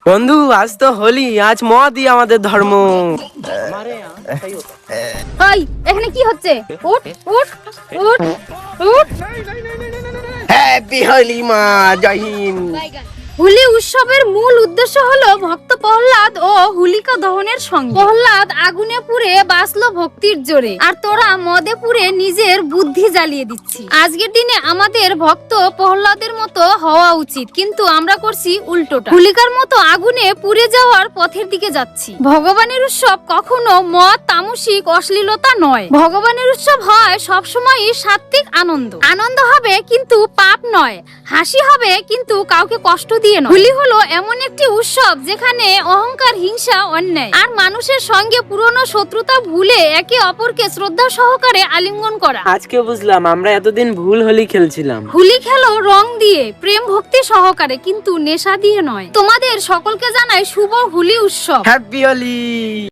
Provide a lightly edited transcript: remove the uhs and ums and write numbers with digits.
বন্ধু আজ তো হোলি, আজ মদই আমাদের ধর্ম। ওই এখানে কি হচ্ছে? উঠ উঠ উঠ উঠ। হ্যাপি হোলি মা, জয় হিন্দ। হোলি উৎসবের মূল উদ্দেশ্য হলো ভক্ত প্রহ্লাদ ও হোলিকা দহনের সঙ্গে। প্রহ্লাদ আগুনে পুড়ে বাঁচলো ভক্তির জোরে, আর তোরা মদে পুড়ে নিজের বুদ্ধি জ্বালিয়ে দিচ্ছি। আজকের দিনে আমাদের ভক্ত প্রহ্লাদের মতো হওয়া উচিত, কিন্তু আমরা করছি উল্টোটা। হোলিকার মতো আগুনে পুড়ে যাওয়ার পথের দিকে যাচ্ছি। ভগবানের উৎসব কখনো মদ, তামসিক, অশ্লীলতা নয়। ভগবানের উৎসব হয় সবসময়ই সাত্ত্বিক আনন্দ। আনন্দ হবে কিন্তু পাপ নয়, হাসি হবে কিন্তু কাউকে কষ্ট দিয়ে নয়। হোলি হলো এমন একটি উৎসব যেখানে অহংকার, হিংসা, অন্যায় আর মানুষের সঙ্গে পুরনো শত্রুতা ভুলে একে অপরকে শ্রদ্ধা সহকারে আলিঙ্গন করা। আজকে বুঝলাম আমরা এতদিন ভুল হোলি খেলছিলাম। হোলি খেলো রং দিয়ে, প্রেম ভক্তি সহকারে, কিন্তু নেশা দিয়ে নয়। তোমাদের সকলকে জানাই শুভ হোলি উৎসব। হ্যাপি হোলি।